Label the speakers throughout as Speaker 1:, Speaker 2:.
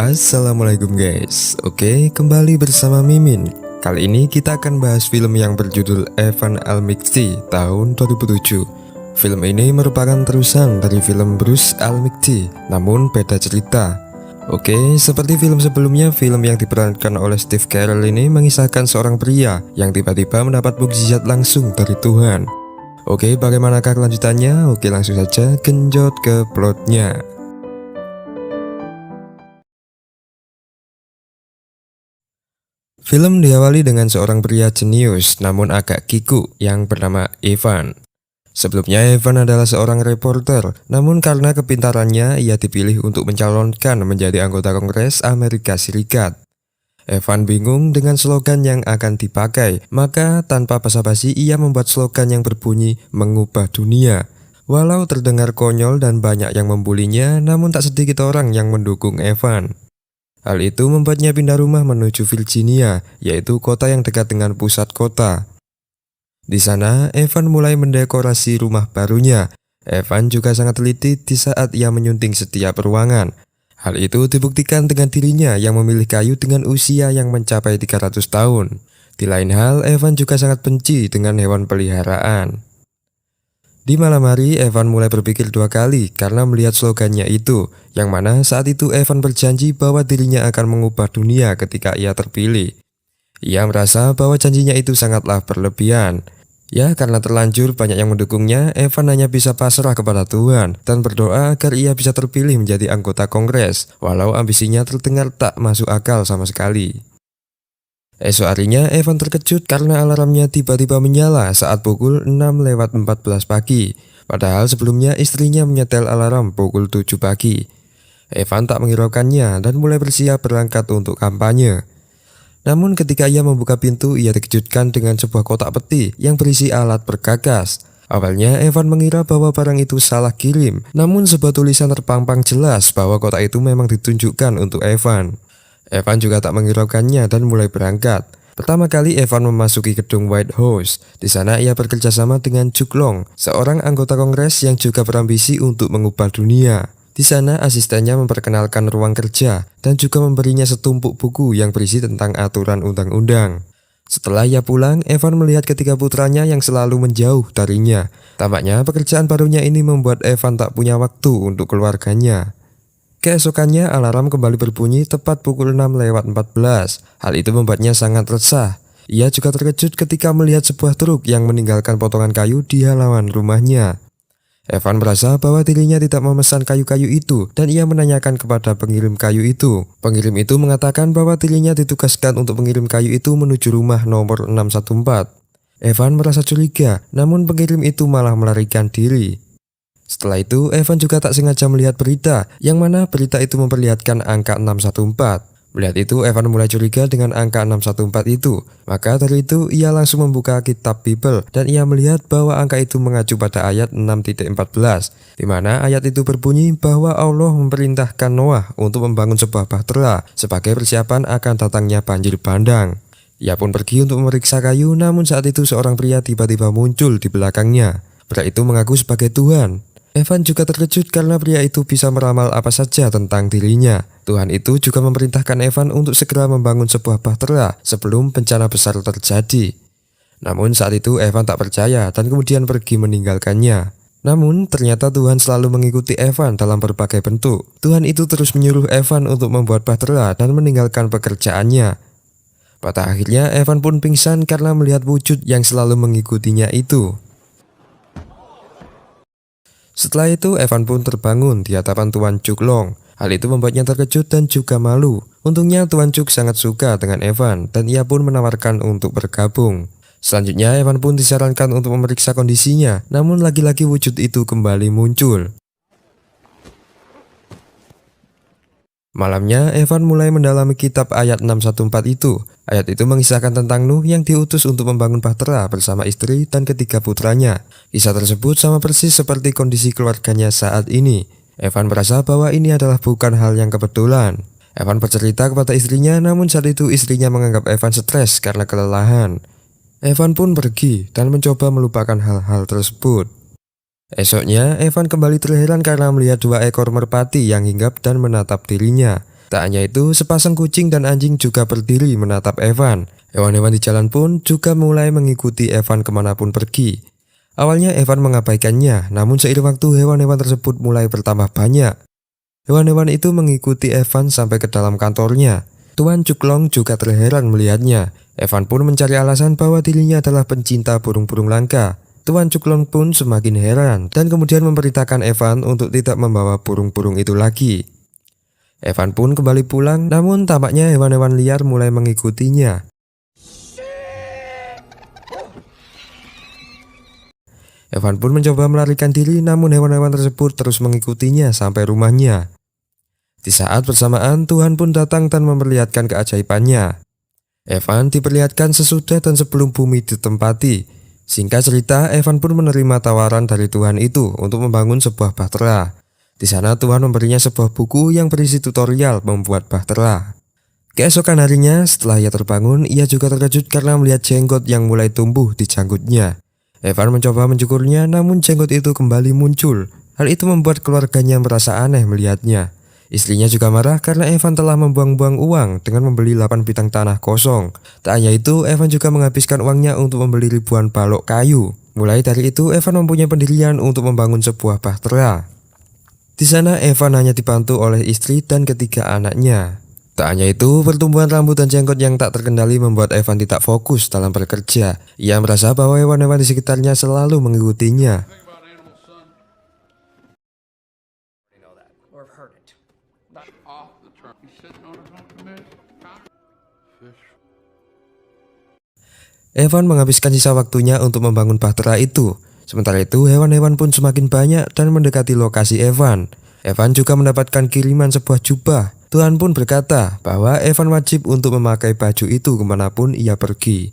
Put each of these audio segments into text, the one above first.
Speaker 1: Assalamualaikum guys. Oke, kembali bersama Mimin. Kali ini kita akan bahas film yang berjudul Evan Al-Mikty tahun 2007. Film ini merupakan terusan dari film Bruce Al-Mikty, namun beda cerita. Oke, seperti film sebelumnya, film yang diperankan oleh Steve Carell ini mengisahkan seorang pria yang tiba-tiba mendapat mukjizat langsung dari Tuhan. Oke, bagaimanakah kelanjutannya? Oke, langsung saja genjot ke plotnya. Film diawali dengan seorang pria jenius namun agak kiku yang bernama Evan. Sebelumnya Evan adalah seorang reporter, namun karena kepintarannya ia dipilih untuk mencalonkan menjadi anggota Kongres Amerika Serikat. Evan bingung dengan slogan yang akan dipakai, maka tanpa basa-basi ia membuat slogan yang berbunyi mengubah dunia. Walau terdengar konyol dan banyak yang membulinya, namun tak sedikit orang yang mendukung Evan. Hal itu membuatnya pindah rumah menuju Virginia, yaitu kota yang dekat dengan pusat kota. Di sana, Evan mulai mendekorasi rumah barunya. Evan juga sangat teliti di saat ia menyunting setiap ruangan. Hal itu dibuktikan dengan dirinya yang memilih kayu dengan usia yang mencapai 300 tahun. Di lain hal, Evan juga sangat benci dengan hewan peliharaan. Di malam hari, Evan mulai berpikir dua kali karena melihat slogannya itu, yang mana saat itu Evan berjanji bahwa dirinya akan mengubah dunia ketika ia terpilih. Ia merasa bahwa janjinya itu sangatlah berlebihan. Ya, karena terlanjur banyak yang mendukungnya, Evan hanya bisa pasrah kepada Tuhan dan berdoa agar ia bisa terpilih menjadi anggota Kongres, walau ambisinya terdengar tak masuk akal sama sekali. Esok harinya, Evan terkejut karena alarmnya tiba-tiba menyala saat pukul 6:14 pagi. Padahal sebelumnya istrinya menyetel alarm pukul 7 pagi. Evan tak menghiraukannya dan mulai bersiap berangkat untuk kampanye. Namun ketika ia membuka pintu, ia dikejutkan dengan sebuah kotak peti yang berisi alat perkakas. Awalnya Evan mengira bahwa barang itu salah kirim, namun sebuah tulisan terpampang jelas bahwa kotak itu memang ditunjukkan untuk Evan. Evan juga tak menghiraukannya dan mulai berangkat. Pertama kali Evan memasuki gedung White House. Di sana ia bekerja sama dengan Chuck Long, seorang anggota Kongres yang juga berambisi untuk mengubah dunia. Di sana asistennya memperkenalkan ruang kerja dan juga memberinya setumpuk buku yang berisi tentang aturan undang-undang. Setelah ia pulang, Evan melihat ketiga putranya yang selalu menjauh darinya. Tampaknya pekerjaan barunya ini membuat Evan tak punya waktu untuk keluarganya. Keesokannya alarm kembali berbunyi tepat pukul 6:14. Hal itu membuatnya sangat resah. Ia juga terkejut ketika melihat sebuah truk yang meninggalkan potongan kayu di halaman rumahnya. Evan merasa bahwa dirinya tidak memesan kayu-kayu itu dan ia menanyakan kepada pengirim kayu itu. Pengirim itu mengatakan bahwa dirinya ditugaskan untuk mengirim kayu itu menuju rumah nomor 614. Evan merasa curiga, namun pengirim itu malah melarikan diri. Setelah itu, Evan juga tak sengaja melihat berita, yang mana berita itu memperlihatkan angka 614. Melihat itu, Evan mulai curiga dengan angka 614 itu. Maka dari itu, ia langsung membuka kitab Bible, dan ia melihat bahwa angka itu mengacu pada ayat 6.14, di mana ayat itu berbunyi bahwa Allah memerintahkan Noah untuk membangun sebuah bahtera sebagai persiapan akan datangnya banjir bandang. Ia pun pergi untuk memeriksa kayu, namun saat itu seorang pria tiba-tiba muncul di belakangnya. Pria itu mengaku sebagai Tuhan. Evan juga terkejut karena pria itu bisa meramal apa saja tentang dirinya. Tuhan itu juga memerintahkan Evan untuk segera membangun sebuah bahtera sebelum bencana besar terjadi. Namun saat itu Evan tak percaya dan kemudian pergi meninggalkannya. Namun ternyata Tuhan selalu mengikuti Evan dalam berbagai bentuk. Tuhan itu terus menyuruh Evan untuk membuat bahtera dan meninggalkan pekerjaannya. Pada akhirnya Evan pun pingsan karena melihat wujud yang selalu mengikutinya itu. Setelah itu, Evan pun terbangun di hadapan Tuan Chuck Long. Hal itu membuatnya terkejut dan juga malu. Untungnya Tuan Chuck sangat suka dengan Evan dan ia pun menawarkan untuk bergabung. Selanjutnya, Evan pun disarankan untuk memeriksa kondisinya, namun lagi-lagi wujud itu kembali muncul. Malamnya, Evan mulai mendalami kitab ayat 614 itu. Ayat itu mengisahkan tentang Nuh yang diutus untuk membangun bahtera bersama istri dan ketiga putranya. Kisah tersebut sama persis seperti kondisi keluarganya saat ini. Evan merasa bahwa ini adalah bukan hal yang kebetulan. Evan bercerita kepada istrinya, namun saat itu istrinya menganggap Evan stres karena kelelahan. Evan pun pergi dan mencoba melupakan hal-hal tersebut. Esoknya, Evan kembali terheran karena melihat dua ekor merpati yang hinggap dan menatap dirinya. Tak hanya itu, sepasang kucing dan anjing juga berdiri menatap Evan. Hewan-hewan di jalan pun juga mulai mengikuti Evan kemanapun pergi. Awalnya Evan mengabaikannya, namun seiring waktu hewan-hewan tersebut mulai bertambah banyak. Hewan-hewan itu mengikuti Evan sampai ke dalam kantornya. Tuan Cuklong juga terheran melihatnya. Evan pun mencari alasan bahwa dirinya adalah pencinta burung-burung langka. Tuan Cuklong pun semakin heran dan kemudian memerintahkan Evan untuk tidak membawa burung-burung itu lagi. Evan pun kembali pulang, namun tampaknya hewan-hewan liar mulai mengikutinya. Evan pun mencoba melarikan diri, namun hewan-hewan tersebut terus mengikutinya sampai rumahnya. Di saat bersamaan, Tuhan pun datang dan memperlihatkan keajaibannya. Evan diperlihatkan sesudah dan sebelum bumi ditempati. Singkat cerita, Evan pun menerima tawaran dari Tuhan itu untuk membangun sebuah bahtera. Di sana Tuhan memberinya sebuah buku yang berisi tutorial membuat bahtera. Keesokan harinya, setelah ia terbangun, ia juga terkejut karena melihat jenggot yang mulai tumbuh di janggutnya. Evan mencoba mencukurnya, namun jenggot itu kembali muncul. Hal itu membuat keluarganya merasa aneh melihatnya. Istrinya juga marah karena Evan telah membuang-buang uang dengan membeli 8 bidang tanah kosong. Tak hanya itu, Evan juga menghabiskan uangnya untuk membeli ribuan balok kayu. Mulai dari itu, Evan mempunyai pendirian untuk membangun sebuah bahtera. Di sana, Evan hanya dibantu oleh istri dan ketiga anaknya. Tak hanya itu, pertumbuhan rambut dan jenggot yang tak terkendali membuat Evan tidak fokus dalam bekerja. Ia merasa bahwa hewan-hewan di sekitarnya selalu mengikutinya. Evan menghabiskan sisa waktunya untuk membangun bahtera itu. Sementara itu, hewan-hewan pun semakin banyak dan mendekati lokasi Evan. Evan juga mendapatkan kiriman sebuah jubah. Tuhan pun berkata bahwa Evan wajib untuk memakai baju itu kemanapun ia pergi.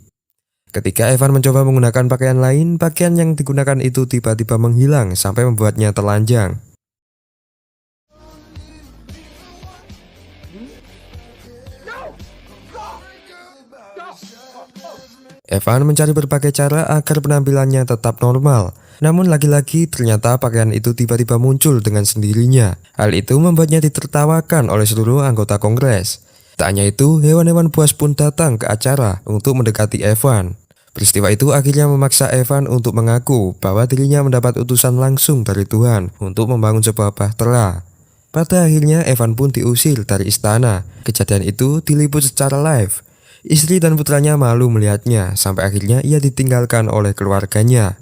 Speaker 1: Ketika Evan mencoba menggunakan pakaian lain, pakaian yang digunakan itu tiba-tiba menghilang sampai membuatnya telanjang. Evan mencari berbagai cara agar penampilannya tetap normal. Namun lagi-lagi ternyata pakaian itu tiba-tiba muncul dengan sendirinya. Hal itu membuatnya ditertawakan oleh seluruh anggota Kongres. Tak hanya itu, hewan-hewan buas pun datang ke acara untuk mendekati Evan. Peristiwa itu akhirnya memaksa Evan untuk mengaku bahwa dirinya mendapat utusan langsung dari Tuhan untuk membangun sebuah bahtera. Pada akhirnya Evan pun diusir dari istana. Kejadian itu diliput secara live. Istri dan putranya malu melihatnya, sampai akhirnya ia ditinggalkan oleh keluarganya.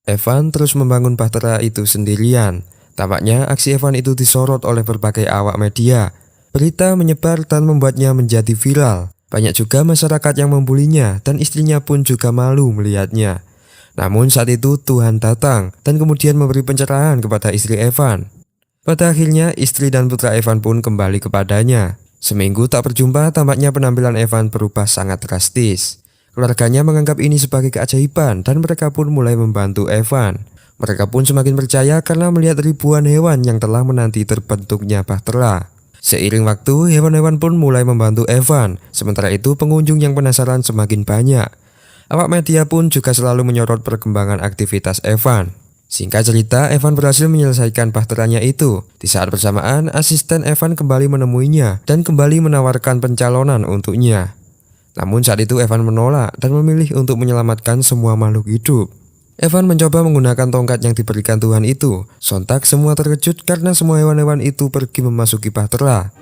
Speaker 1: Evan terus membangun bahtera itu sendirian. Tampaknya aksi Evan itu disorot oleh berbagai awak media. Berita menyebar dan membuatnya menjadi viral. Banyak juga masyarakat yang membulinya dan istrinya pun juga malu melihatnya. Namun saat itu Tuhan datang dan kemudian memberi pencerahan kepada istri Evan. Pada akhirnya istri dan putra Evan pun kembali kepadanya. Seminggu tak berjumpa, tampaknya penampilan Evan berubah sangat drastis. Keluarganya menganggap ini sebagai keajaiban dan mereka pun mulai membantu Evan. Mereka pun semakin percaya karena melihat ribuan hewan yang telah menanti terbentuknya bahtera. Seiring waktu, hewan-hewan pun mulai membantu Evan. Sementara itu, pengunjung yang penasaran semakin banyak. Awak media pun juga selalu menyorot perkembangan aktivitas Evan. Singkat cerita, Evan berhasil menyelesaikan bahteranya itu. Di saat bersamaan, asisten Evan kembali menemuinya dan kembali menawarkan pencalonan untuknya. Namun saat itu Evan menolak dan memilih untuk menyelamatkan semua makhluk hidup. Evan mencoba menggunakan tongkat yang diberikan Tuhan itu. Sontak semua terkejut karena semua hewan-hewan itu pergi memasuki bahtera.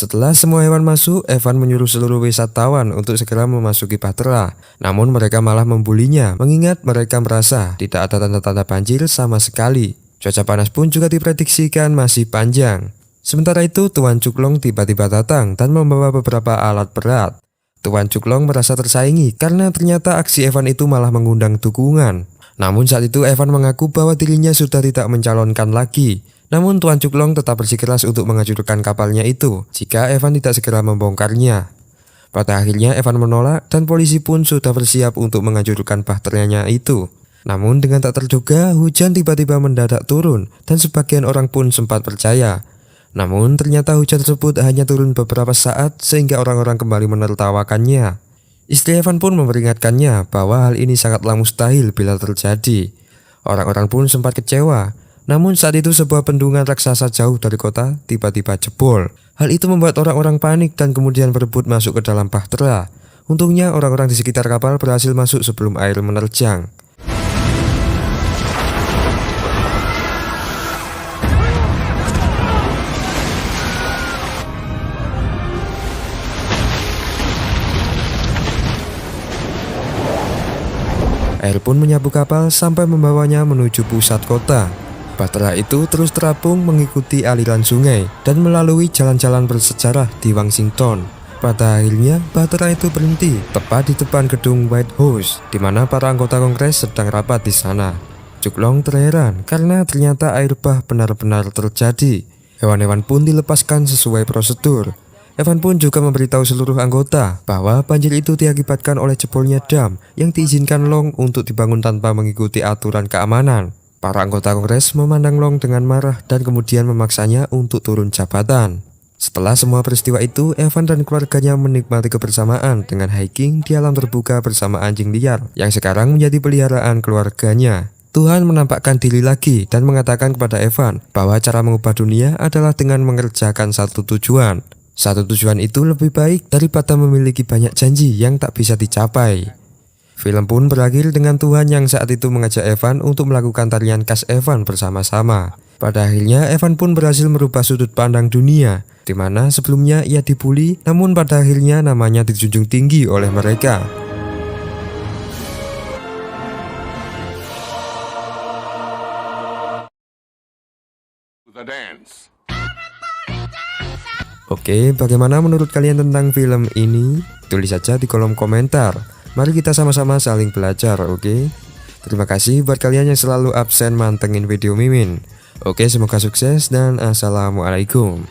Speaker 1: Setelah semua hewan masuk, Evan menyuruh seluruh wisatawan untuk segera memasuki bahtera. Namun mereka malah membulinya, mengingat mereka merasa tidak ada tanda-tanda banjir sama sekali. Cuaca panas pun juga diprediksikan masih panjang. Sementara itu, Tuan Cuklong tiba-tiba datang dan membawa beberapa alat berat. Tuan Cuklong merasa tersaingi karena ternyata aksi Evan itu malah mengundang dukungan. Namun saat itu Evan mengaku bahwa dirinya sudah tidak mencalonkan lagi. Namun Tuan Cuklong tetap bersikeras untuk menghancurkan kapalnya itu jika Evan tidak segera membongkarnya. Pada akhirnya Evan menolak dan polisi pun sudah bersiap untuk menghancurkan bahteranya itu. Namun dengan tak terduga, hujan tiba-tiba mendadak turun dan sebagian orang pun sempat percaya. Namun ternyata hujan tersebut hanya turun beberapa saat sehingga orang-orang kembali menertawakannya. Istri Evan pun memperingatkannya bahwa hal ini sangatlah mustahil bila terjadi. Orang-orang pun sempat kecewa. Namun saat itu sebuah bendungan raksasa jauh dari kota tiba-tiba jebol. Hal itu membuat orang-orang panik dan kemudian berebut masuk ke dalam bahtera. Untungnya orang-orang di sekitar kapal berhasil masuk sebelum air menerjang. Air pun menyapu kapal sampai membawanya menuju pusat kota. Bahtera itu terus terapung mengikuti aliran sungai dan melalui jalan-jalan bersejarah di Washington. Pada akhirnya, bahtera itu berhenti tepat di depan gedung White House, di mana para anggota Kongres sedang rapat di sana. Chuck Long terheran karena ternyata air bah benar-benar terjadi. Hewan-hewan pun dilepaskan sesuai prosedur. Evan pun juga memberitahu seluruh anggota bahwa banjir itu diakibatkan oleh jebolnya dam yang diizinkan Long untuk dibangun tanpa mengikuti aturan keamanan. Para anggota Kongres memandang Long dengan marah dan kemudian memaksanya untuk turun jabatan. Setelah semua peristiwa itu, Evan dan keluarganya menikmati kebersamaan dengan hiking di alam terbuka bersama anjing liar yang sekarang menjadi peliharaan keluarganya. Tuhan menampakkan diri lagi dan mengatakan kepada Evan bahwa cara mengubah dunia adalah dengan mengerjakan satu tujuan. Satu tujuan itu lebih baik daripada memiliki banyak janji yang tak bisa dicapai. Film pun berakhir dengan Tuhan yang saat itu mengajak Evan untuk melakukan tarian khas Evan bersama-sama. Pada akhirnya Evan pun berhasil merubah sudut pandang dunia, di mana sebelumnya ia dibully, namun pada akhirnya namanya dijunjung tinggi oleh mereka. Oke, bagaimana menurut kalian tentang film ini? Tulis saja di kolom komentar. Mari kita sama-sama saling belajar, oke? Terima kasih buat kalian yang selalu absen mantengin video Mimin. Oke, semoga sukses dan assalamualaikum.